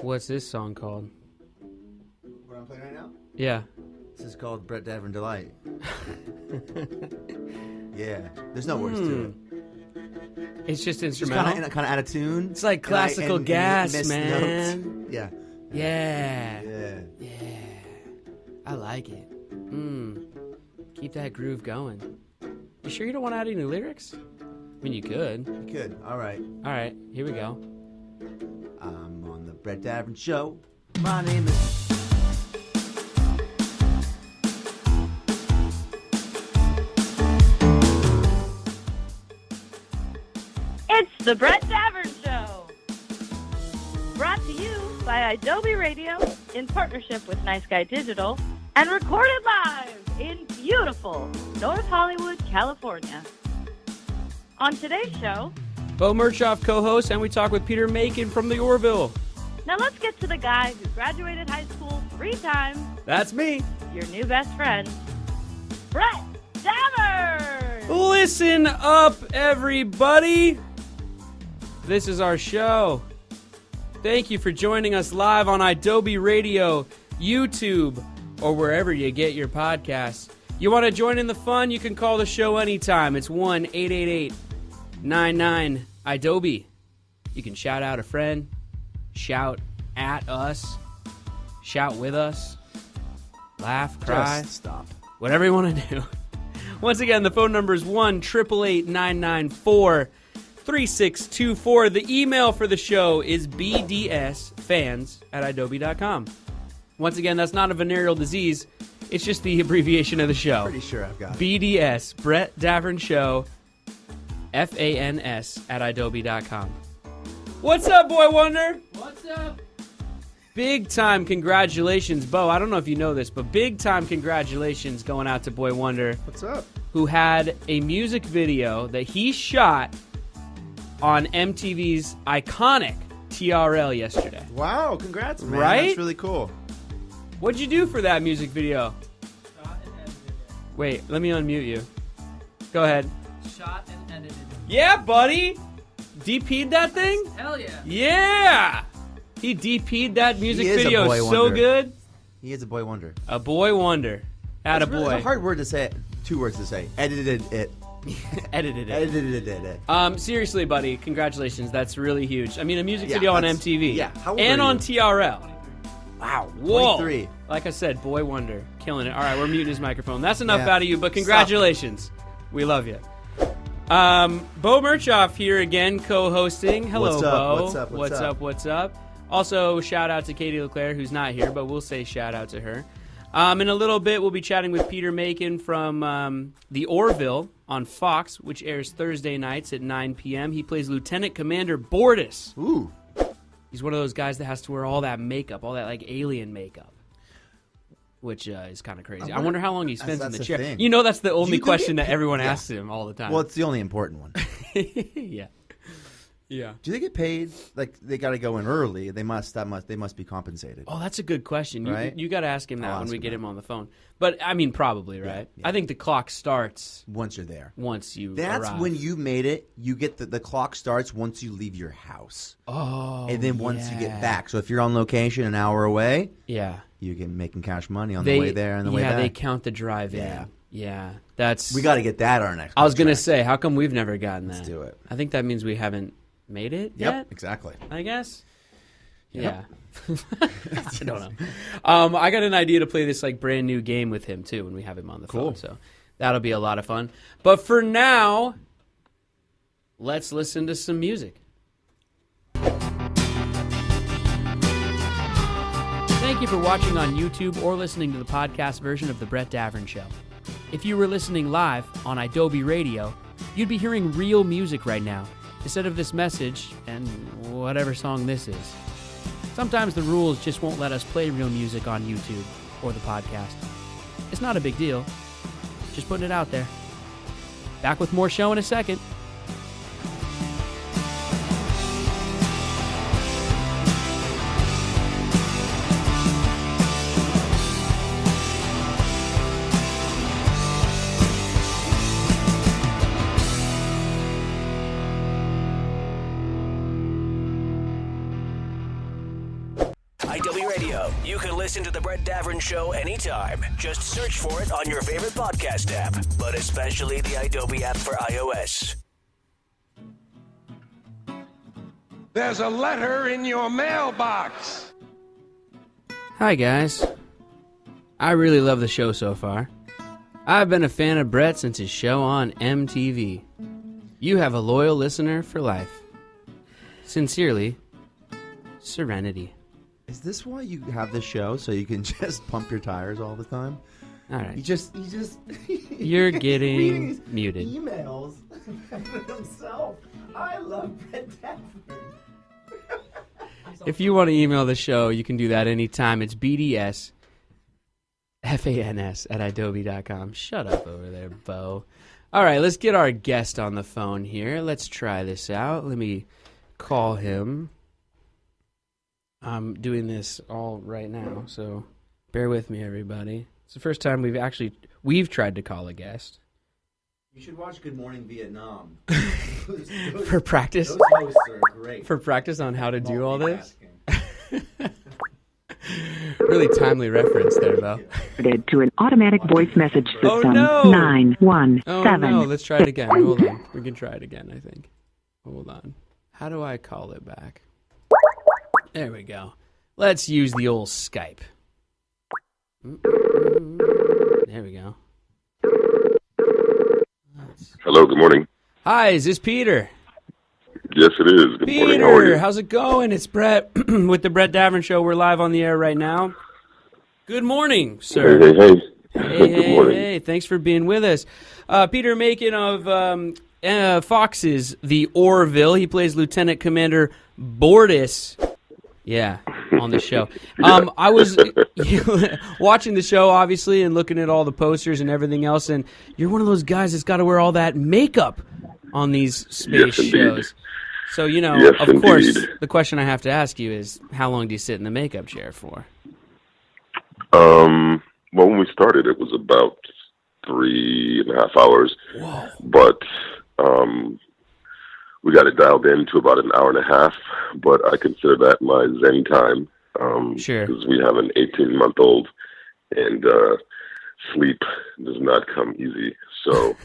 What's this song called? What I'm playing right now? Yeah. This is called Brett Davern Delight. Yeah. There's no words to it. It's just instrumental. Just kind of out of tune. It's like classical gas, and man. Notes. Yeah. Yeah. I like it. Keep that groove going. You sure you don't want to add any lyrics? I mean, you could. You could. All right. All right. Here we go. I'm on the Brett Davern Show. My name is... It's the Brett Davern Show. Brought to you by Adobe Radio in partnership with Nice Guy Digital and recorded live in beautiful North Hollywood, California. On today's show, Beau Mirchoff co-host, and we talk with Peter Macon from the Orville. now let's get to the guy who graduated high school 3 times, That's me. your new best friend, Brett Davern! Listen up, everybody. This is our show. Thank you for joining us live on Adobe Radio, YouTube, or wherever you get your podcasts. You want to join in the fun? You can call the show anytime. It's 1-888-99-ADOBE. You can shout out a friend, shout at us, shout with us, laugh, cry. Just stop. Whatever you want to do. Once again, the phone number is 1-888-994-3624. The email for the show is bdsfans@adobe.com. Once again, that's not a venereal disease. It's just the abbreviation of the show. Pretty sure I've got it. BDS, Brett Davern Show, FANS@adobe.com. What's up, Boy Wonder? What's up? Big time congratulations, Beau. I don't know if you know this, but big time congratulations going out to Boy Wonder, What's up? who had a music video that he shot on MTV's iconic TRL yesterday. Wow, congrats, man. Right? That's really cool. What'd you do for that music video? Shot and edited it. Wait, let me unmute you. Go ahead. Shot and edited it. Yeah, buddy. DP'd that thing? Hell yeah. Yeah. He DP'd that music He is a video boy so wonder. good. He is a boy wonder. A boy wonder. Atta It's really boy. a hard word to say. 2 words to say. Edited it. Edited it. Edited it. Seriously, buddy, congratulations. That's really huge. I mean, a music Yeah, video on that's- MTV. yeah, how old and are on you? TRL. Wow. Whoa. 23. Like I said, boy wonder. Killing it. All right, we're muting his microphone. That's enough Yeah. out of you, but congratulations. We love you. Beau Mirchoff here again, co-hosting. Hello, What's up? Beau. What's up? What's up? What's up? Also, shout out to Katie LeClaire, who's not here, but we'll say shout out to her. In a little bit, we'll be chatting with Peter Macon from the Orville on Fox, which airs Thursday nights at 9 p.m. He plays Lieutenant Commander Bortus. Ooh. He's one of those guys that has to wear all that makeup, all that like alien makeup, which is kind of crazy. I wonder how long he spends in that's the the chair. thing. You know, that's the only You think question it- that everyone yeah. asks him all the time. Well, it's the only important one. Yeah. Yeah. Do they get paid? Like they got to go in early. They must be compensated. Oh, that's a good question. Right? You got to ask him that I'll when ask we him get that. him on the phone. But I mean, probably, right? yeah. I think the clock starts Once you're there. once you That's arrive. when you made it. You get the clock starts once you leave your house. Oh, And then once you yeah. get back. So if you're on location an hour away, Yeah. you can making cash money on the way there and the way back. Yeah, they count the drive in. Yeah. Yeah. That's. We got to get that our next. I was going to contract. say, how come we've never gotten that? Let's do it. I think that means we haven't made it Yep, yet, exactly. I guess. Yep. Yeah. I don't know. I got an idea to play this like brand new game with him too when we have him on the phone. So that'll be a lot of fun. But for now, let's listen to some music. Thank you for watching on YouTube or listening to the podcast version of The Brett Davern Show. If you were listening live on Adobe Radio, you'd be hearing real music right now, instead of this message and whatever song this is. Sometimes the rules just won't let us play real music on YouTube or the podcast. It's not a big deal. Just putting it out there. Back with more show in a second. Listen to The Brett Davern Show anytime. Just search for it on your favorite podcast app, but especially the Adobe app for iOS. There's a letter in your mailbox. Hi, guys. I really love the show so far. I've been a fan of Brett since his show on MTV. You have a loyal listener for life. Sincerely, Serenity. Is this why you have this show, so you can just pump your tires all the time? All right. You're getting reading these muted. Emails himself. I love Brett Davern. If you want to email the show, you can do that anytime. It's bdsfans@adobe.com. Shut up over there, Beau. All right, let's get our guest on the phone here. Let's try this out. Let me call him. I'm doing this all right now, so bear with me, everybody. It's the first time we've tried to call a guest. You should watch Good Morning Vietnam. For practice? Those hosts are great. For practice on how to do all this? Really timely reference there, though. To an automatic voice message system. Oh, no. 917. Oh, no. Let's try it again. Hold on. We can try it again, I think. Hold on. How do I call it back? There we go. Let's use the old Skype. There we go. Hello, good morning. Hi, is this Peter? Yes, it is. Good morning. How are Peter, you? how's it going? It's Brett with the Brett Davern Show. We're live on the air right now. Good morning, sir. Hey. Hey, Good morning. hey, thanks for being with us. Peter Macon of Fox's The Orville. He plays Lieutenant Commander Bortis. Yeah, on the show. I was watching the show, obviously, and looking at all the posters and everything else, and you're one of those guys that's got to wear all that makeup on these space shows. So, Yes, of course, indeed. the question I have to ask you is, how long do you sit in the makeup chair for? Well, when we started, it was about 3.5 hours. Whoa. But we got it dialed in to about an hour and a half. But I consider that my zen time. Sure. Because we have an 18-month-old, and sleep does not come easy. So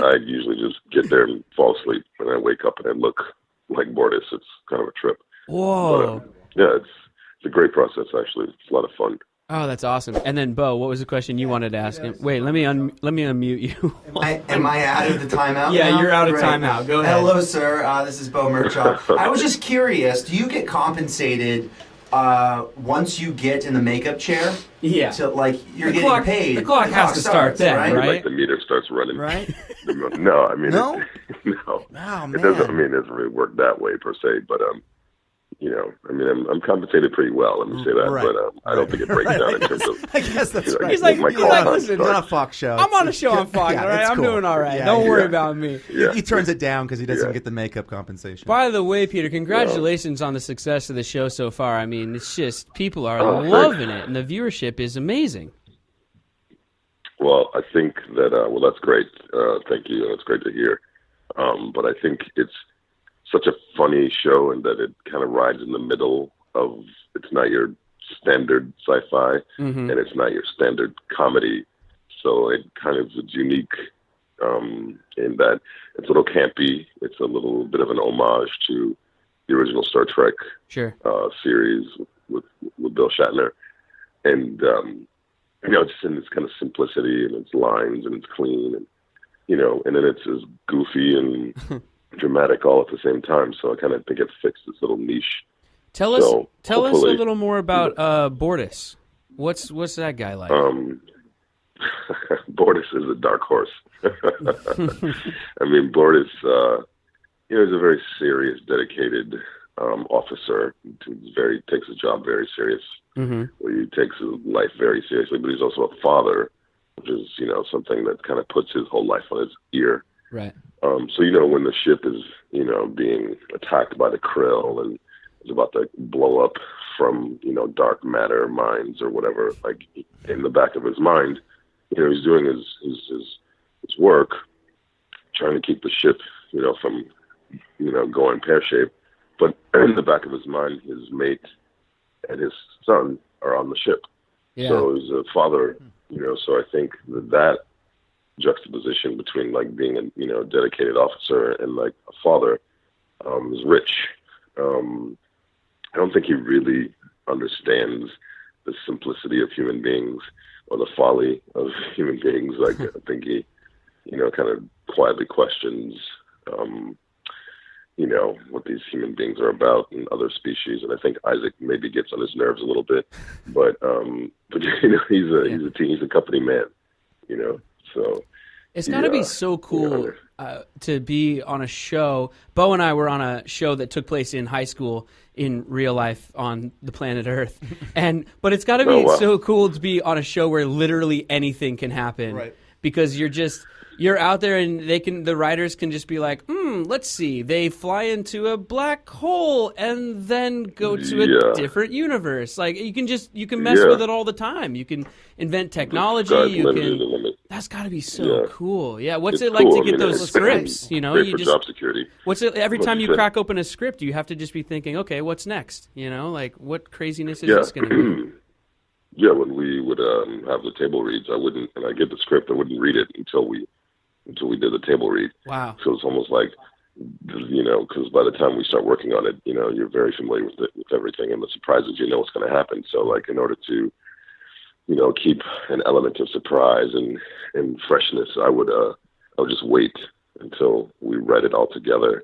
I usually just get there and fall asleep, and I wake up and I look like Bortis. It's kind of a trip. Whoa. But, yeah, it's a great process, actually. It's a lot of fun. Oh, that's awesome. And then, Beau, what was the question you wanted to ask him? Wait, let me unmute you. Am I out of the timeout? Yeah, now? you're out of Great. timeout. Go ahead. Hello, sir. This is Beau Mirchoff. I was just curious. Do you get compensated once you get in the makeup chair? Yeah. So, you're The getting clock- paid. the clock has to start starts, then, right? right? Like the meter starts running. Right? No, I mean, No? no. Oh, It doesn't. man. I mean, it doesn't really work that way per se. But I'm compensated pretty well. Let me say that. Right. But I don't think it breaks down in terms of. I guess that's right. He's like, my he's call like, time listen, It's not starts. a Fox show. I'm on a show on Fox, Yeah, all right? it's I'm cool. doing all right. Yeah, Don't yeah. worry about me. Yeah. He turns it down because he doesn't Yeah. get the makeup compensation. By the way, Peter, congratulations on the success of the show so far. I mean, it's just, people are Oh, thanks. loving it, and the viewership is amazing. Well, I think that, that's great. Thank you. That's great to hear. But I think it's such a funny show in that it kind of rides in the middle of, it's not your standard sci-fi Mm-hmm. and it's not your standard comedy. So it kind of is unique in that it's a little campy. It's a little bit of an homage to the original Star Trek Sure. series with Bill Shatner. And, just in this kind of simplicity and its lines and it's clean and, and then it's as goofy and dramatic all at the same time. So I kind of think it fits this little niche. Tell us So, a hopefully- little more about Bortis. What's that guy like? Bortis is a dark horse. I mean, Bortis, is a very serious, dedicated officer. He takes his job very serious. Mm-hmm. He takes his life very seriously, but he's also a father, which is, something that kind of puts his whole life on his ear. Right. So, when the ship is, being attacked by the Krill and is about to blow up from, dark matter mines or whatever, like in the back of his mind, he's doing his work, trying to keep the ship, from, going pear-shaped. But in the back of his mind, his mate and his son are on the ship. Yeah. So he was a father, so I think that juxtaposition between like being a dedicated officer and like a father is rich. I don't think he really understands the simplicity of human beings or the folly of human beings. Like I think he, kind of quietly questions, what these human beings are about and other species. And I think Isaac maybe gets on his nerves a little bit, but he's a company man, so. It's got to be so cool to be on a show. Beau and I were on a show that took place in high school in real life on the planet Earth. But it's got to be so cool to be on a show where literally anything can happen. Right. Because you're out there and the writers can just be like, let's see, they fly into a black hole and then go to a different universe. Like you can mess with it all the time. You can invent technology. That's got to be so cool. Yeah. What's it like to get those scripts? Great for job security. What's it every time you crack open a script? You have to just be thinking, okay, what's next? Like what craziness is this going to be? Yeah, when we would have the table reads, and I get the script, I wouldn't read it until we did the table read. Wow. So it's almost like, because by the time we start working on it, you're very familiar with everything and the surprises, what's going to happen. So like in order to, keep an element of surprise and freshness, I would just wait until we read it all together.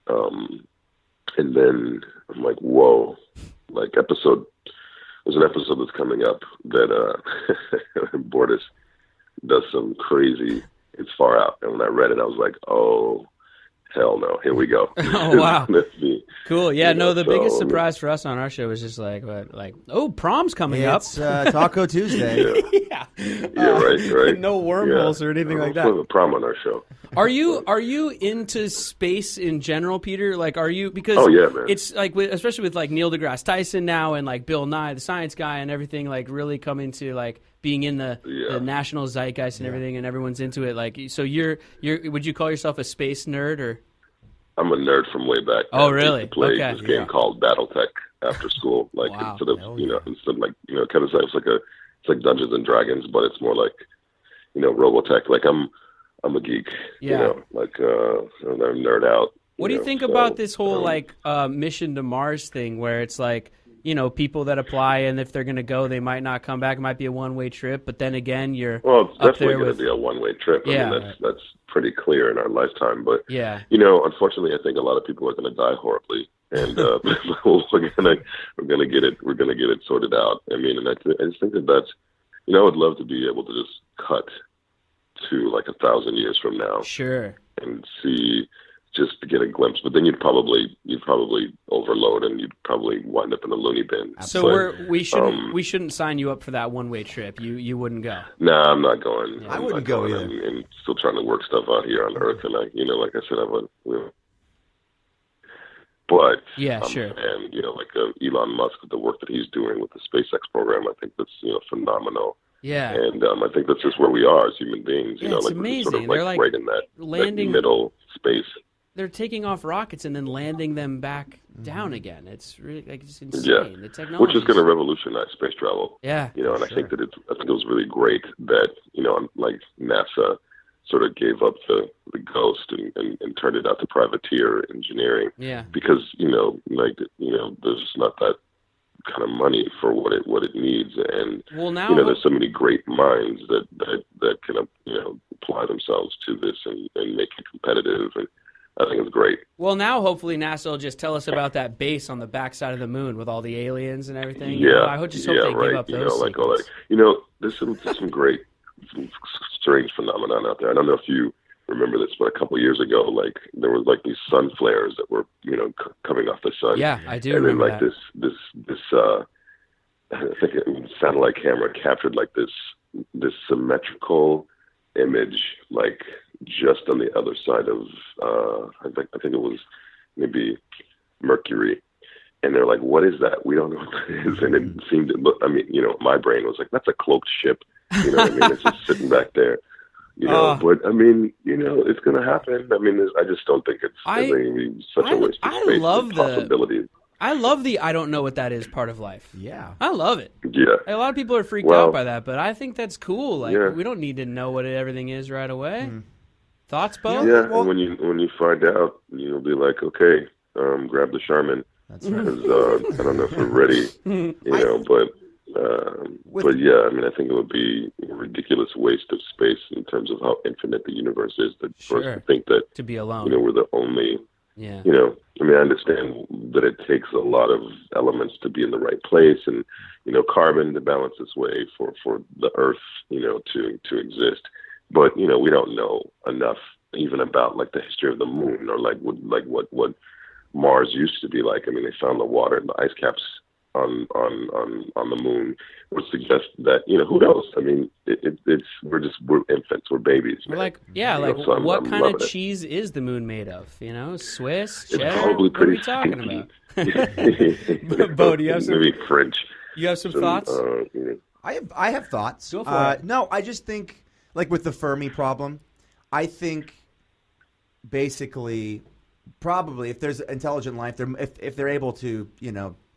And then I'm like, whoa, like there's an episode that's coming up that Bordas does some crazy, it's far out. And when I read it, I was like, oh, hell no, here we go. Oh, wow. Cool. Yeah, the biggest surprise for us on our show was just prom's coming up. It's Taco Tuesday. Yeah. Right. No wormholes or anything like that. We have a prom on our show. Are you into space in general, Peter? Like, are you, because man. It's like, especially with like Neil deGrasse Tyson now and like Bill Nye, the science guy, and everything, like really coming to like being in the national zeitgeist and everything, and everyone's into it. Like, so you're would you call yourself a space nerd or? I'm a nerd from way back. Oh, really? I used to play this game called BattleTech after school. Like instead of kind of it's like Dungeons and Dragons, but it's more like Robotech. Like I'm a geek. Yeah. I nerd out. What do you think about this whole mission to Mars thing, where it's like, people that apply, and if they're going to go, they might not come back. It might be a one-way trip, but then again, it's definitely going to be a one-way trip. Yeah. I mean, that's pretty clear in our lifetime. But unfortunately, I think a lot of people are going to die horribly, and we're going to get it sorted out. I mean, and I just think that's, I would love to be able to just cut to like 1,000 years from now, sure, and see. Just to get a glimpse, but then you'd probably overload and you'd probably wind up in a loony bin. So we shouldn't sign you up for that one way trip. You wouldn't go. Nah, I'm not going. I wouldn't go either. I'm still trying to work stuff out here on Earth, and like I said, but sure. And like Elon Musk with the work that he's doing with the SpaceX program, I think that's Yeah. phenomenal. And I think that's just where we are as human beings. It's amazing. Sort of They're like right in that landing middle space. They're taking off rockets and then landing them back down again. It's really it's insane. Yeah. The technology, which is going to revolutionise space travel. Yeah, and I think that I think it was really great that like NASA sort of gave up the ghost and turned it out to privateer engineering. Yeah, because there's just not that kind of money for what it needs, and now there's so many great minds that can apply themselves to this and make it competitive, and I think it's great. Well, now hopefully NASA will just tell us about that base on the backside of the moon with all the aliens and everything. Yeah, I just hope they give up those. Like all that. There's some strange phenomenon out there. I don't know if you remember this, but a couple of years ago, like there was like these sun flares that were coming off the sun. Yeah, I do. And then remember like that. this I think a satellite camera captured like this symmetrical image, like just on the other side of I think it was maybe Mercury. And they're like, what is that? We don't know what that is. And it seemed to look, my brain was like, that's a cloaked ship. You know what I mean? It's just sitting back there. But it's going to happen. I just don't think it's going to be such a waste of space. I love the possibility. I love the I don't know what that is part of life. Yeah. I love it. Yeah. A lot of people are freaked out by that, but I think that's cool. Like, we don't need to know what everything is right away. Thoughts, Beau? Yeah, and when you find out, you'll be like, okay, grab the Charmin. That's right. 'Cause, I don't know if we're ready, but yeah, I mean, I think it would be a ridiculous waste of space in terms of how infinite the universe is. For us to think that to be alone, we're the only. Yeah. I mean, I understand that it takes a lot of elements to be in the right place, and carbon to balance its way for the Earth, to exist. But we don't know enough even about like the history of the moon or like what Mars used to be like. I mean, they found the water and the ice caps on the moon, would suggest that who knows? I mean, we're infants, we're babies. We're man. So what kind of cheese is the moon made of? Swiss, cheddar? It's probably what are we pretty talking stinky. about? Beau, do you have some? Maybe French. You have some thoughts? I have thoughts. Go for it. No, I just think like with the Fermi problem, I think basically probably if there's intelligent life, if they're able to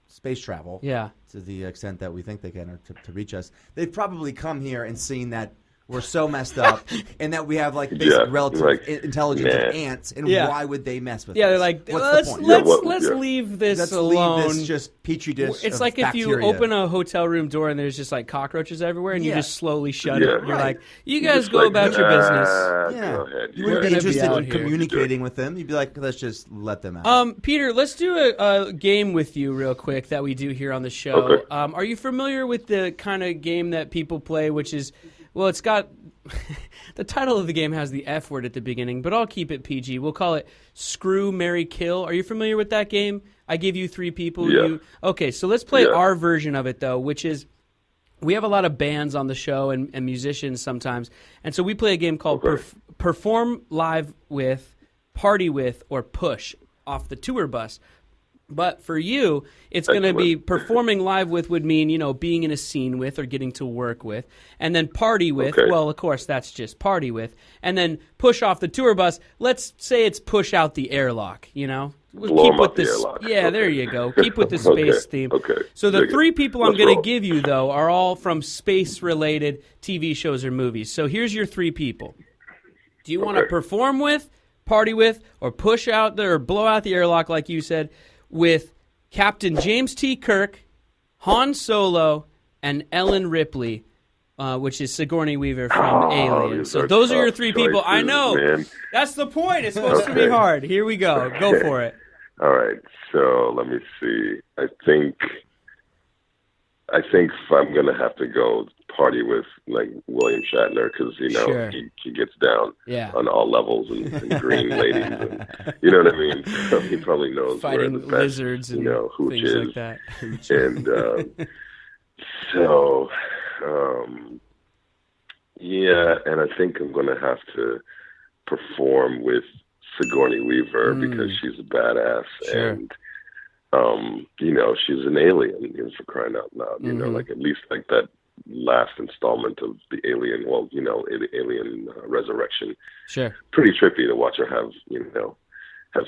space travel, to the extent that we think they can, or to reach us, they've probably come here and seen that we're so messed up, and that we have like basic relative intelligence of ants, and why would they mess with us? They're like, what's the point? Let's leave this alone. Leave this just petri dish. It's of like bacteria. if you open a hotel room door and there's just like cockroaches everywhere, and you just slowly shut it. You're like, you guys go about your business. Go ahead. You wouldn't be interested in communicating with them. You'd be like, let's just let them out. Peter, let's do a game with you real quick that we do here on the show. Okay. Are you familiar with the kind of game that people play, which is, well, it's got the title of the game has the F word at the beginning, but I'll keep it PG. We'll call it Screw, Marry, Kill. Are you familiar with that game? I give you 3 people. Yeah. Okay, so let's play our version of it, though, which is we have a lot of bands on the show and musicians sometimes, and so we play a game called Perform Live With, Party With, or Push off the tour bus. But for you, it's going to be performing live with would mean, being in a scene with or getting to work with. And then party with, well, of course, that's just party with. And then push off the tour bus. Let's say it's push out the airlock, Blow keep with the this. airlock. Yeah, there you go. Keep with the space theme. Okay. So the 3 people I'm Let's going to roll. give you, though, are all from space-related TV shows or movies. So here's your 3 people. Do you want to perform with, party with, or push out or blow out the airlock, like you said, with Captain James T. Kirk, Han Solo, and Ellen Ripley, which is Sigourney Weaver from Alien. So those are your 3 people. I know. Man. That's the point. It's supposed to be hard. Here we go. Go for it. All right. So let me see. I think I'm going to have to go party with like William Shatner because he gets down on all levels and green ladies, and, you know what I mean. So he probably knows fighting where the best, lizards and hooch things is. like that. And and I think I'm going to have to perform with Sigourney Weaver because she's a badass and. She's an alien, for crying out loud. Like at least like that last installment of the Alien. Well, the Alien Resurrection. Sure. Pretty trippy to watch her have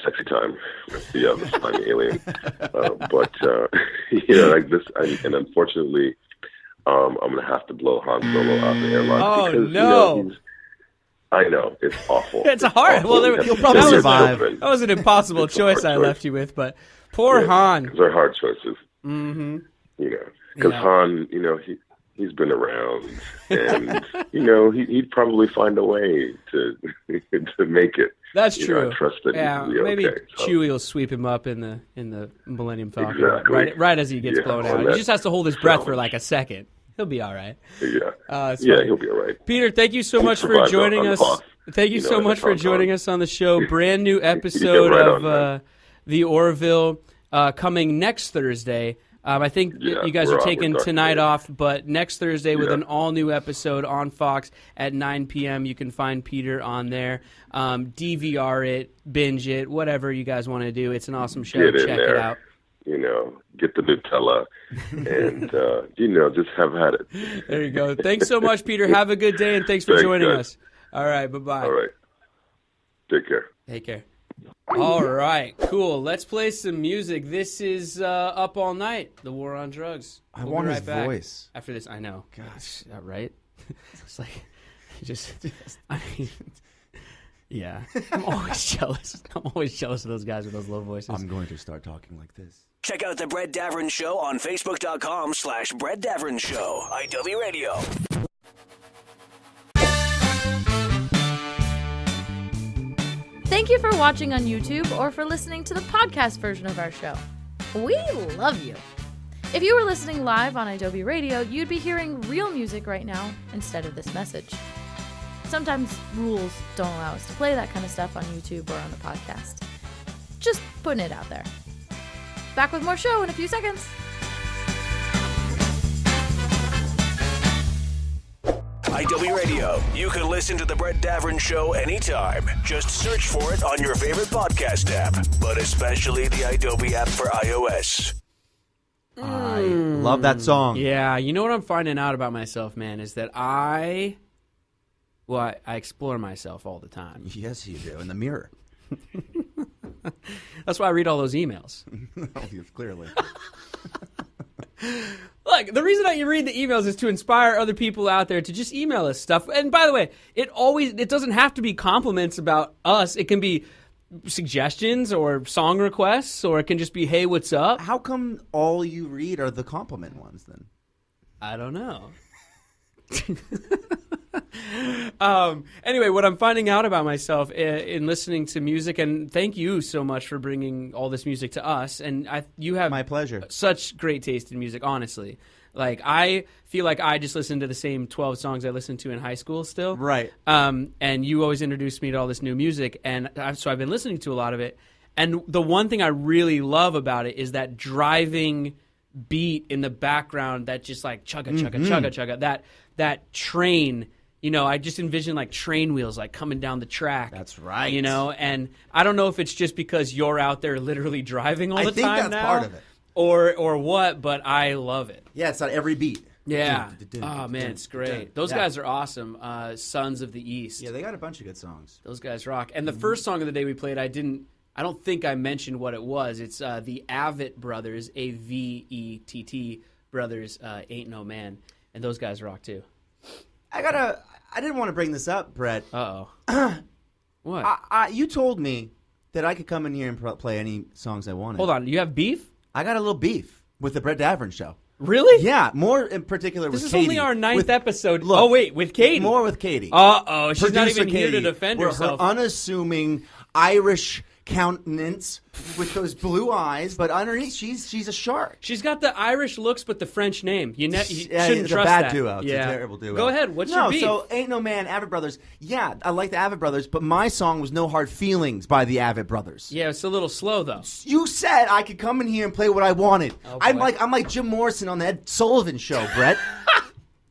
sexy time with the slimy alien. Like this, and unfortunately, I'm gonna have to blow Han Solo out the airlock because no. I know it's awful. It's hard. Awful. Well, you'll probably survive. That was an impossible choice I left you with, but poor Han. They're hard choices. Mm-hmm. Because Han, he's been around, and he'd probably find a way to make it. That's true. I trust that he'll be maybe okay. Chewie will sweep him up in the Millennium Falcon, Exactly. right as he gets blown out. He just has to hold his breath for like a second. He'll be all right. Yeah, he'll be all right. Peter, thank you so much for joining us. Thank you so much for joining us on the show. Brand new episode of the Orville coming next Thursday. I think you guys are taking tonight off, but next Thursday with an all-new episode on Fox at 9 p.m. You can find Peter on there. DVR it, binge it, whatever you guys want to do. It's an awesome show. Check it out. Get the Nutella and, just have at it. There you go. Thanks so much, Peter. Have a good day, and thanks for joining us. All right, bye-bye. All right. Take care. Take care. All right, cool. Let's play some music. This is Up All Night, The War on Drugs. I want be his right back voice. after this. I know. Gosh. Right? It's like, I mean, yeah. I'm always jealous. I'm always jealous of those guys with those low voices. I'm going to start talking like this. Check out The Brett Davern Show on Facebook.com/Brett Davern Show. IW Radio. Thank you for watching on YouTube or for listening to the podcast version of our show. We love you. If you were listening live on Adobe Radio, you'd be hearing real music right now instead of this message. Sometimes rules don't allow us to play that kind of stuff on YouTube or on the podcast. Just putting it out there. Back with more show in a few seconds. IW Radio. You can listen to The Brett Davern Show anytime. Just search for it on your favorite podcast app, but especially the Adobe app for iOS. I love that song. Yeah, you know what I'm finding out about myself, man, is that I explore myself all the time. Yes, you do. In the mirror. That's why I read all those emails. Clearly. Look, the reason that you read the emails is to inspire other people out there to just email us stuff. And by the way, it doesn't have to be compliments about us. It can be suggestions or song requests, or it can just be, hey, what's up? How come all you read are the compliment ones then? I don't know. Anyway, what I'm finding out about myself in listening to music, and thank you so much for bringing all this music to us. And you have my pleasure. Such great taste in music, honestly. Like, I feel like I just listen to the same 12 songs I listened to in high school still. Right. And you always introduced me to all this new music, and so I've been listening to a lot of it. And the one thing I really love about it is that driving beat in the background that just like chugga, chugga, chugga, chugga. That train, you know, I just envision like train wheels like coming down the track. That's right. You know, and I don't know if it's just because you're out there literally driving all the time now. I think that's part of it. Or what, but I love it. Yeah, it's on every beat. Yeah. Oh, man, it's great. Those guys are awesome. Sons of the East. Yeah, they got a bunch of good songs. Those guys rock. And the first song of the day we played, I don't think I mentioned what it was. It's the Avett Brothers, Avett Brothers, Ain't No Man. And those guys rock too. I didn't want to bring this up, Brett. Uh-oh. What? You told me that I could come in here and play any songs I wanted. Hold on, you have beef? I got a little beef with the Brett Davern Show. Really? Yeah, more in particular with Katie. This is only our ninth episode. Look, with Katie. More with Katie. Uh-oh, she's not Producer even here to Katie, defend where herself. Her unassuming Irish countenance with those blue eyes, but underneath she's a shark. She's got the Irish looks but the French name. You shouldn't it's trust a bad that. duo. It's yeah. a terrible duo. Go ahead. What's your beef? So Ain't No Man, Avett Brothers. Yeah, I like the Avett Brothers, but my song was No Hard Feelings by the Avett Brothers. Yeah, it's a little slow though. You said I could come in here and play what I wanted. Oh, I'm like Jim Morrison on the Ed Sullivan Show, Brett.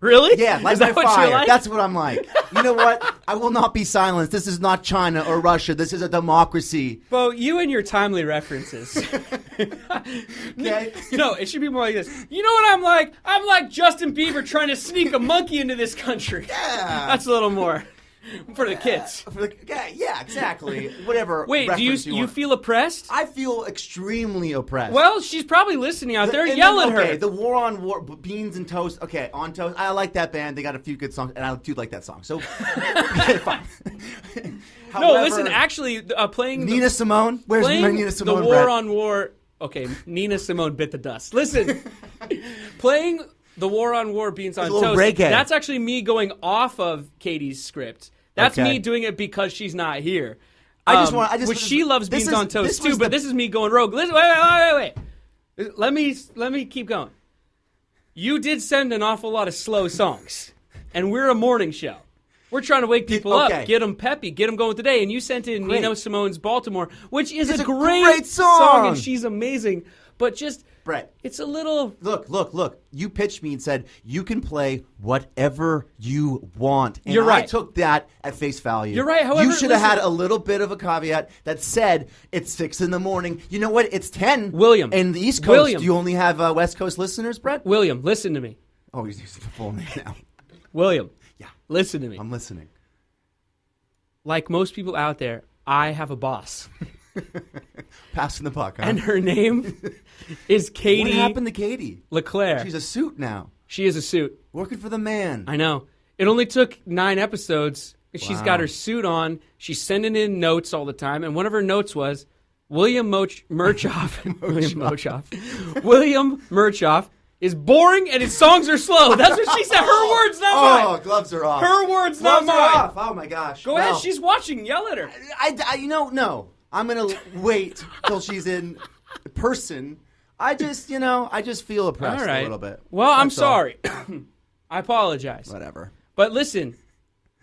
Really? Yeah, like Is that my what fire. you're like? That's what I'm like. You know what? I will not be silenced. This is not China or Russia. This is a democracy. Bo, you and your timely references. Okay. No, it should be more like this. You know what I'm like? I'm like Justin Bieber trying to sneak a monkey into this country. Yeah. That's a little more for the kids. Yeah, exactly. Whatever. Wait, do you feel oppressed? I feel extremely oppressed. Well, she's probably listening out there. Yell at her. Okay, the War on War, Beans and Toast. Okay, On Toast. I like that band. They got a few good songs, and I do like that song. So, okay, fine. No, listen. Actually, playing Nina Simone. Where's Nina Simone? The War on War. Okay, Nina Simone bit the dust. Listen, playing the War on War, Beans on Toast. Reggae. That's actually me going off of Katie's script. That's me doing it because she's not here. She loves Beans on Toast too, but this is me going rogue. Listen, wait. Let me keep going. You did send an awful lot of slow songs, and we're a morning show. We're trying to wake people up, get them peppy, get them going today. And you sent in Nina Simone's Baltimore, which is a great song, and she's amazing. But just, Brett, it's a little... Look. You pitched me and said, you can play whatever you want. And You're right. I took that at face value. You're right. However, you should have had a little bit of a caveat that said, it's 6 a.m. You know what? It's 10. William. In the East Coast. Do you only have West Coast listeners, Brett? William, listen to me. Oh, he's using the full name now. William. Yeah. Listen to me. I'm listening. Like most people out there, I have a boss. Passing the buck, huh? And her name is Katie. What happened to Katie? LeClaire. She's a suit now. She is a suit. Working for the man. I know. It only took 9 episodes. She's got her suit on. She's sending in notes all the time. And one of her notes was, William Mirchoff. William Mirchoff is boring and his songs are slow. That's what she said. Her words, not mine. Oh, gloves are off. Her words, gloves not are mine. off. Oh, my gosh. Go ahead. She's watching. Yell at her. No. I'm going to wait till she's in person. I just feel oppressed a little bit. Well, I'm sorry. I apologize. Whatever. But listen,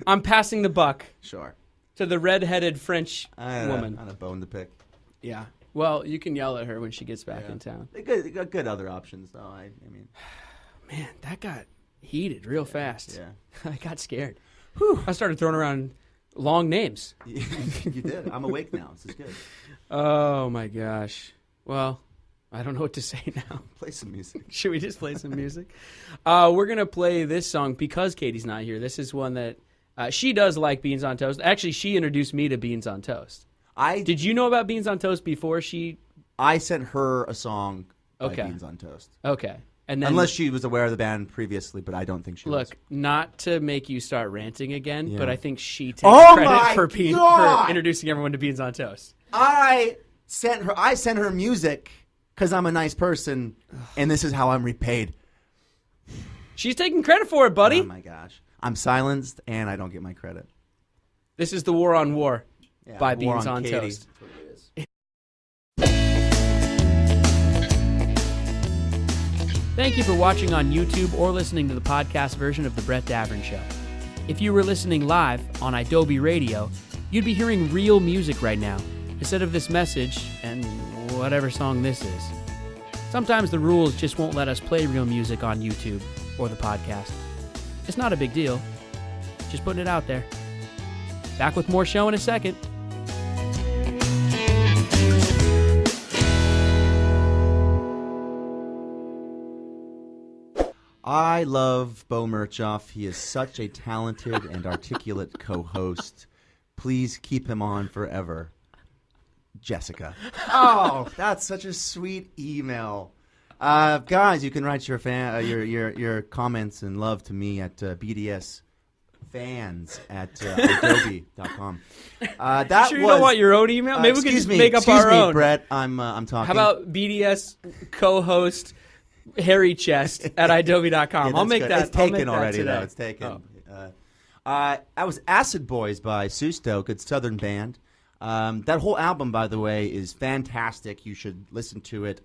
I'm passing the buck. Sure. To the red-headed French woman. On a bone to pick. Yeah. Well, you can yell at her when she gets back in town. They got good other options, though. I mean, man, that got heated real fast. Yeah. I got scared. Whew. I started throwing around long names. You did. I'm awake now. This is good. Oh my gosh. Well, I don't know what to say now. Play some music. Should we just play some music? We're going to play this song because Katie's not here. This is one that she does like Beans on Toast. Actually, she introduced me to Beans on Toast. Did you know about Beans on Toast before she... I sent her a song by Beans on Toast. Okay. And then, unless she was aware of the band previously, but I don't think she was. Look, not to make you start ranting again, but I think she takes credit for introducing everyone to Beans on Toast. I sent her music because I'm a nice person, and this is how I'm repaid. She's taking credit for it, buddy. Oh, my gosh. I'm silenced, and I don't get my credit. This is the War on War by Beans on Katie. Toast. That's what it is. Thank you for watching on YouTube or listening to the podcast version of The Brett Davern Show. If you were listening live on Adobe Radio, you'd be hearing real music right now, instead of this message and whatever song this is. Sometimes the rules just won't let us play real music on YouTube or the podcast. It's not a big deal. Just putting it out there. Back with more show in a second. I love Beau Mirchoff. He is such a talented and articulate co-host. Please keep him on forever. Jessica. Oh, that's such a sweet email. Guys, you can write your comments and love to me at bdsfans@adobe.com. That you don't want your own email? Maybe we could just make up our own. Brett. I'm talking. How about BDS co-host Harry Chest at adobe.com? Yeah, I'll make good. that. It's taken already, though. It's taken. That was Acid Boys by Susto, good Southern band. That whole album, by the way, is fantastic. You should listen to it,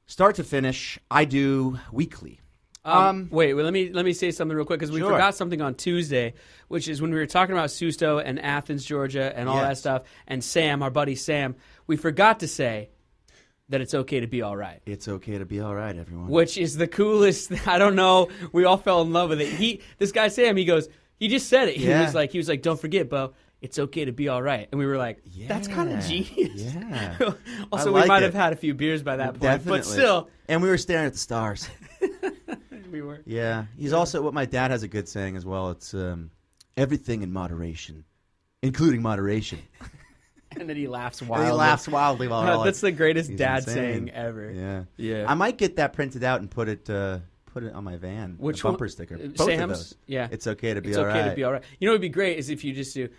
start to finish. I do weekly. Wait, let me say something real quick because we forgot something on Tuesday, which is when we were talking about Susto and Athens, Georgia, and all that stuff, and Sam, our buddy Sam. We forgot to say that it's okay to be all right. It's okay to be all right, everyone. Which is the coolest. I don't know. We all fell in love with it. This guy Sam, he just said it. Yeah. He was like, don't forget, Bo, it's okay to be all right. And we were like, that's kind of genius. Yeah. Also, we might have had a few beers by that point, Definitely. but still. And we were staring at the stars. We were. Yeah. He's also, what my dad has a good saying as well. It's everything in moderation, including moderation. And then he laughs wildly. That's the greatest dad saying ever. Yeah. Yeah. I might get that printed out and put it on my van. Which a bumper one? sticker. Both Sam's? of those. Yeah. It's okay to be it's all right. It's okay to be all right. You know what would be great is if you just do,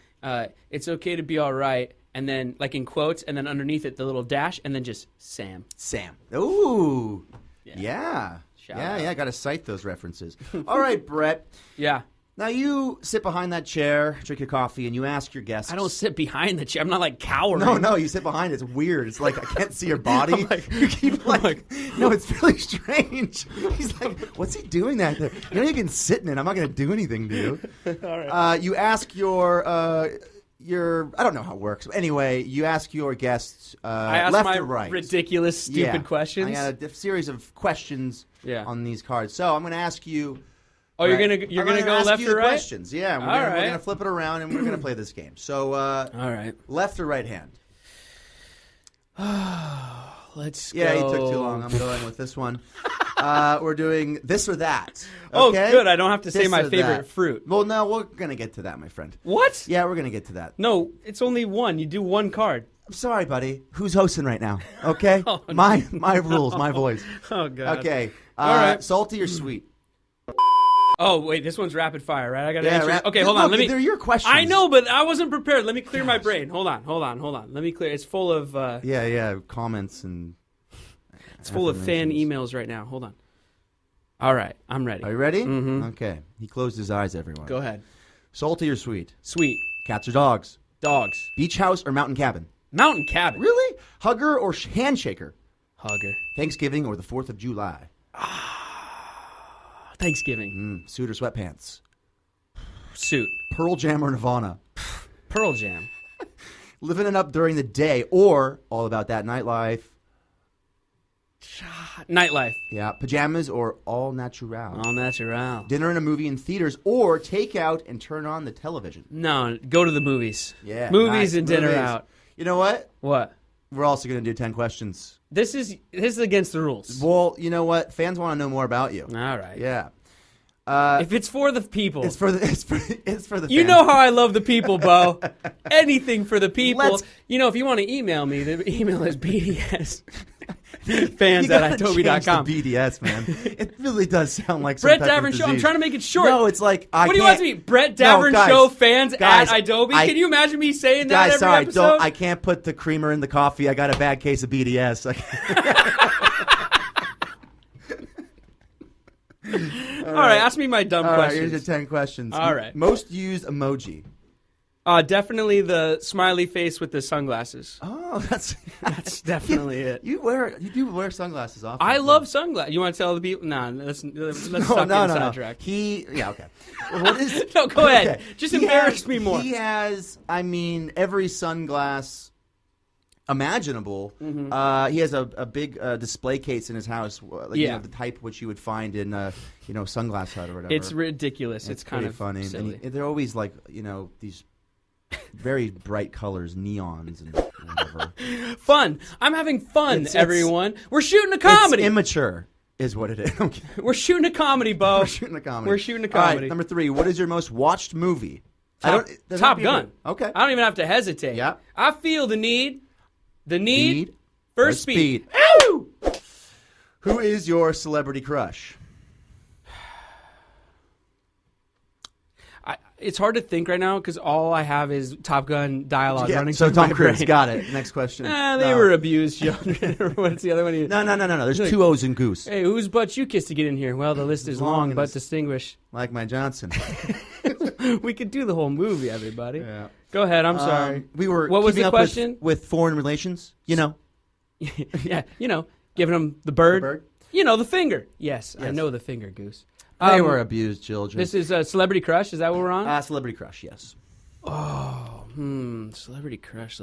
it's okay to be all right, and then, like in quotes, and then underneath it, the little dash, and then just Sam. Sam. Ooh. Yeah. Shout out. Got to cite those references. All right, Brett. Yeah. Now you sit behind that chair, drink your coffee, and you ask your guests. I don't sit behind the chair. I'm not like cowering. No, you sit behind it. It's weird. It's like I can't see your body. You keep no, it's really strange. He's like, what's he doing that there? You can sit in it. I'm not going to do anything to you. All right. You ask your I don't know how it works. Anyway, you ask your guests I ask left my or right. ridiculous, stupid questions. I got a series of questions on these cards. So I'm going to ask you. Oh, you're gonna go left or right? Questions. Yeah, we're gonna flip it around and we're gonna play this game. So, all right, left or right hand? Let's go. Yeah, you took too long. I'm going with this one. We're doing this or that. Oh, Okay? good. I don't have to say This my or favorite that. fruit. Well, no, we're going to get to that, my friend. What? Yeah, we're going to get to that. No, it's only one. You do one card. I'm sorry, buddy. Who's hosting right now? Okay? Oh, my rules, my voice. Oh, God. Okay. All right. Salty or sweet? Oh, wait. This one's rapid fire, right? I got to Yeah, answer. Okay, hold on. Let me. They're your questions. I know, but I wasn't prepared. Let me clear my brain. Hold on. Let me clear. It's full of. Yeah. Comments and. It's full of fan emails right now. Hold on. All right, I'm ready. Are you ready? Mm-hmm. Okay. He closed his eyes, everyone. Go ahead. Salty or sweet? Sweet. Cats or dogs? Dogs. Beach house or mountain cabin? Mountain cabin. Really? Hugger or handshaker? Hugger. Thanksgiving or the 4th of July? Thanksgiving. Suit or sweatpants? Suit. Pearl Jam or Nirvana? Pearl Jam. Living it up during the day or All About That Nightlife? Nightlife. Yeah. Pajamas or all natural? All natural. Dinner and a movie in theaters or take out and turn on the television? No, go to the movies. Yeah. Movies nice. and dinner Movies. out. You know what? What? We're also going to do 10 questions. This is against the rules. Well, you know what? Fans want to know more about you. All right. Yeah. If it's for the people. It's for the You fans. know how I love the people, Beau. Anything for the people. Let's- You know, if you want to email me, the email is BDS. You Fans gotta at Itobi.com. change the BDS, man. It really does sound like some Brett type of Davern Show. I'm disease. trying to make it short. No, it's like What do you want it to be? Brett Davern guys, Show fans guys, at Adobe? I- Can you imagine me saying that Guys, every sorry, episode? I can't put the creamer in the coffee. I got a bad case of BDS. All right, ask me my dumb All right, questions. here's your 10 questions. All right. Most used emoji. Definitely the smiley face with the sunglasses. Oh, that's definitely it. You do wear sunglasses often. I love sunglasses. You want to tell the people? Nah, let's suck in no. sidetrack. Yeah, okay. What is? No, go ahead. Okay. Just He embarrass has- me more. He has, every sunglass imaginable. Mm-hmm. He has a big display case in his house, Yeah. the type which you would find in Sunglass Hut or whatever. It's ridiculous. It's kind pretty of funny. silly. And they're always like these very bright colors, neons and whatever. Fun. I'm having fun, It's- everyone. We're shooting a comedy. It's immature, is what it is. Okay. We're shooting a comedy, Beau. We're shooting a comedy. We're shooting a All comedy. right, number 3. What is your most watched movie? Top Gun. Okay. I don't even have to hesitate. Yeah. I feel the need for for speed. Ow! Who is your celebrity crush? It's hard to think right now because all I have is Top Gun dialogue running so through Tom my Cruise. brain. Got it. Next question. They were abused children. What's the other one? No. There's 2 O's in Goose. Hey, whose butt you kissed to get in here? Well, the list is long and but it's- distinguished. Like my Johnson. We could do the whole movie, everybody. Yeah. Go ahead. I'm sorry. We were. What was keeping the up question? with foreign relations? Yeah, giving them the bird. The bird? The finger. Yes, I know the finger, Goose. They were abused children. This is Celebrity Crush. Is that what we're on? Celebrity crush. Yes. Oh, Celebrity Crush.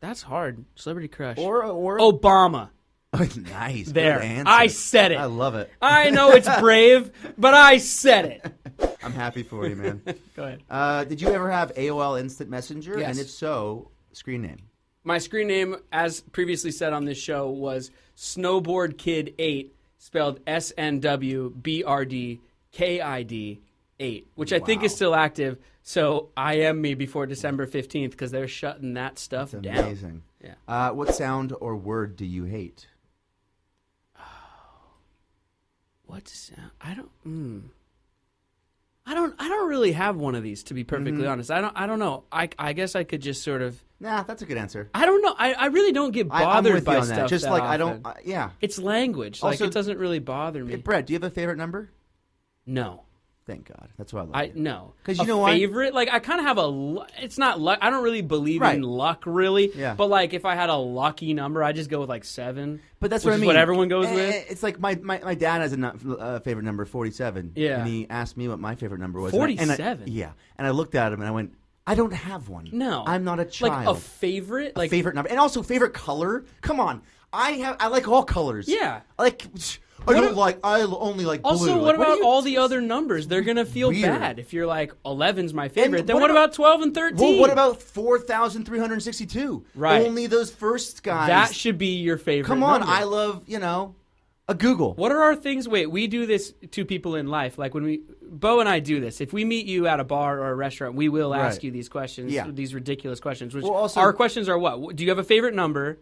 That's hard. Celebrity Crush. Or Obama. Oh, nice. There. Good answer. I said it. I love it. I know it's brave, but I said it. I'm happy for you, man. Go ahead. Did you ever have AOL Instant Messenger? Yes. And if so, screen name. My screen name, as previously said on this show, was Snowboard Kid 8, spelled SNWBRDKID 8, which I think is still active. So I am me before December 15th because they're shutting that stuff That's down. amazing. Yeah. What sound or word do you hate? What sound? I don't really have one of these, to be perfectly honest. I don't know. I guess I could just sort of. Nah, that's a good answer. I don't know. I really don't get I'm bothered with by you on stuff that. Just that like often. I don't. Yeah. It's language. Also, it doesn't really bother me. Brett, do you have a favorite number? No. Thank God. That's why I love you. No. 'Cause you know what? Favorite? Like, I kind of have it's not luck. I don't really believe in luck, really. Yeah. But, like, if I had a lucky number, I just go with, like, 7. But that's which what I is mean. what everyone goes with. It's like my dad has a favorite number, 47. Yeah. And he asked me what my favorite number was. 47? Yeah. And I looked at him and I went, I don't have one. No. I'm not a child. Like, a favorite? Like, favorite number. And also favorite color. Come on. I like all colors. Yeah. Like, I only like blue. Also, what about all the other numbers? They're going to feel bad if you're like 11's my favorite. Then what about 12 and 13? Well, what about 4,362? Right. Only those first guys. That should be your favorite. Come on, number. I love, a Google. What are our things? Wait, we do this to people in life. Like when Beau and I do this. If we meet you at a bar or a restaurant, we will ask you these questions, these ridiculous questions. Which our questions are what? Do you have a favorite number?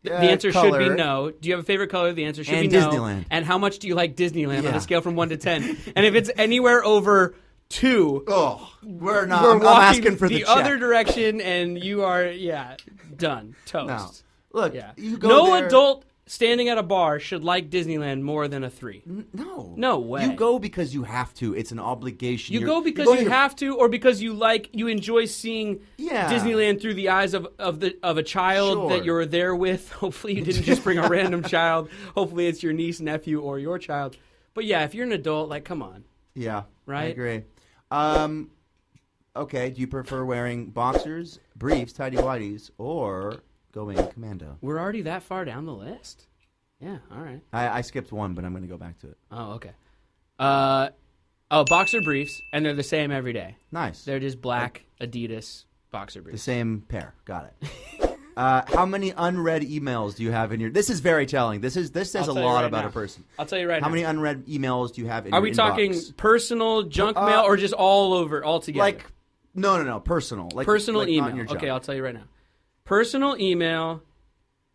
The answer color. should be no. Do you have a favorite color? The answer should be Disneyland. no. And how much do you like Disneyland on a scale from 1 to 10? And if it's anywhere over 2, we're not. We're I'm walking asking for the check. other direction, and you are done, toast. No. Look, you go no there. adult standing at a bar should like Disneyland more than a 3. No way. You go because you have to. It's an obligation. You go because you have to, or because you enjoy seeing Disneyland through the eyes of a child that you're there with. Hopefully you didn't just bring a random child. Hopefully it's your niece, nephew, or your child. But yeah, if you're an adult, come on. Yeah, right. I agree. Okay, do you prefer wearing boxers, briefs, tidy whities, or going commando? We're already that far down the list? Yeah, all right. I skipped one, but I'm going to go back to it. Oh, okay. Boxer briefs, and they're the same every day. Nice. They're just black Adidas boxer briefs. The same pair. Got it. How many unread emails do you have in your... This is very telling. This says a lot about a person. I'll tell you right now. How many unread emails do you have in your inbox? Are we talking personal, junk mail, or just all together? No. Personal. Personal email. Not in your job. Okay, I'll tell you right now. Personal email,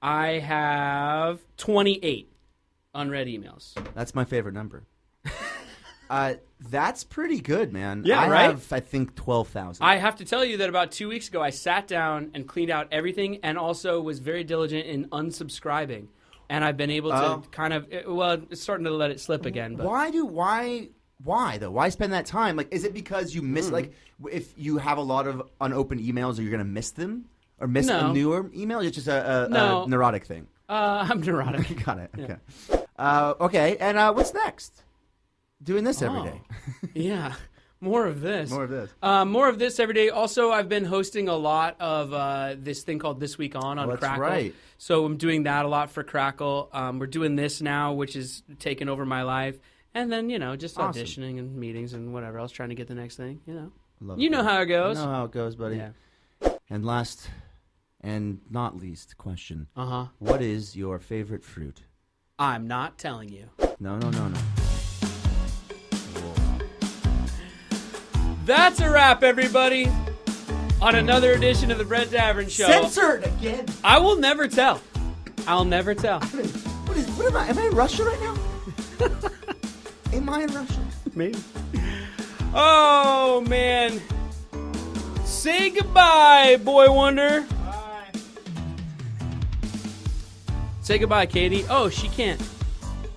I have 28 unread emails. That's my favorite number. That's pretty good, man. Yeah, I right? have, I think, 12,000. I have to tell you that about 2 weeks ago, I sat down and cleaned out everything and also was very diligent in unsubscribing. And I've been able to it's starting to let it slip again. But. Why though? Why spend that time? Is it because you miss, if you have a lot of unopened emails, are you going to miss them? Or miss a newer email? It's just a neurotic thing. I'm neurotic. Got it. Okay. Okay, and what's next? Doing this every day. Yeah. More of this. More of this every day. Also, I've been hosting a lot of this thing called This Week On Crackle. That's right. So I'm doing that a lot for Crackle. We're doing this now, which is taking over my life. And then, just auditioning and meetings and whatever else, trying to get the next thing, You know how it goes. I know how it goes, buddy. Yeah. And last and not least question. Uh-huh. What is your favorite fruit? I'm not telling you. No. That's a wrap, everybody, on another edition of the Brett Davern Show. Censored again. I will never tell. I'll never tell. What am I? Am I in Russia right now? Am I in Russia? Maybe. Oh, man. Say goodbye, Boy Wonder. Bye. Say goodbye, Katie. Oh, she can't.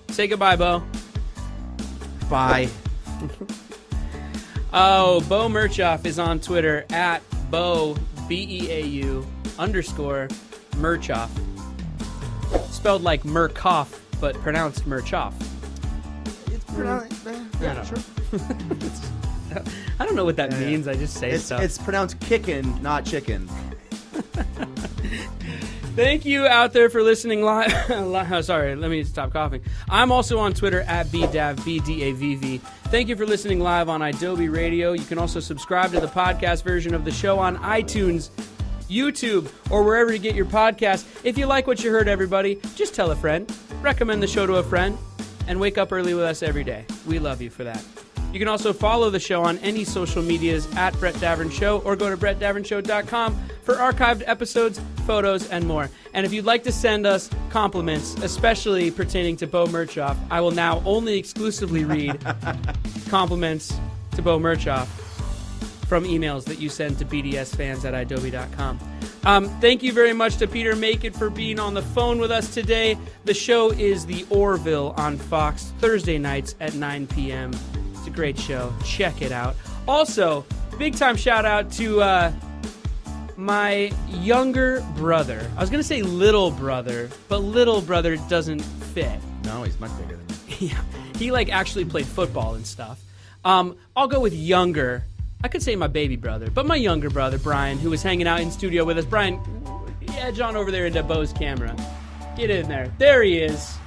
Say goodbye, Beau. Bye. Oh, Beau Mirchoff is on Twitter at Beau, BEAU _Mirchoff. Spelled like Mirchoff, but pronounced Mirchoff. It's pronounced... Yeah, sure. I don't know what that means. I just say stuff. It's pronounced kickin', not chicken. Thank you out there for listening live. Sorry, let me stop coughing. I'm also on Twitter at BDAV, BDAVV. Thank you for listening live on Adobe Radio. You can also subscribe to the podcast version of the show on iTunes, YouTube, or wherever you get your podcast. If you like what you heard, everybody, just tell a friend. Recommend the show to a friend. And wake up early with us every day. We love you for that. You can also follow the show on any social medias at Brett Davern Show or go to brettdavernshow.com for archived episodes, photos, and more. And if you'd like to send us compliments, especially pertaining to Beau Mirchoff, I will now only exclusively read compliments to Beau Mirchoff from emails that you send to bdsfans@adobe.com. Thank you very much to Peter Macon for being on the phone with us today. The show is The Orville on Fox, Thursday nights at 9 p.m. It's a great show. Check it out. Also, big time shout out to my younger brother. I was going to say little brother, but little brother doesn't fit. No, he's much bigger than me. Yeah, he actually played football and stuff. I'll go with younger. I could say my baby brother, but my younger brother, Brian, who was hanging out in studio with us. Brian, edge on over there into Beau's camera. Get in there. There he is.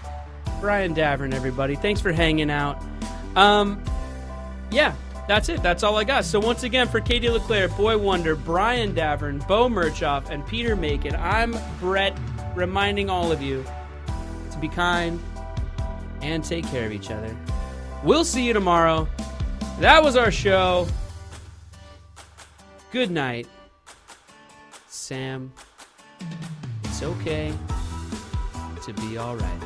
Brian Davern, everybody. Thanks for hanging out. Yeah, that's it. That's all I got. So once again, for Katie LeClaire, Boy Wonder, Brian Davern, Beau Mirchoff, and Peter Macon, I'm Brett, reminding all of you to be kind and take care of each other. We'll see you tomorrow. That was our show. Good night. Sam, it's okay to be all right.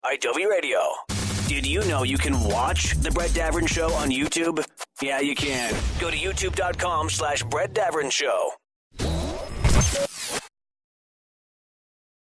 IW Radio. Did you know you can watch The Brett Davern Show on YouTube? Yeah, you can. Go to youtube.com/Brett Davern Show.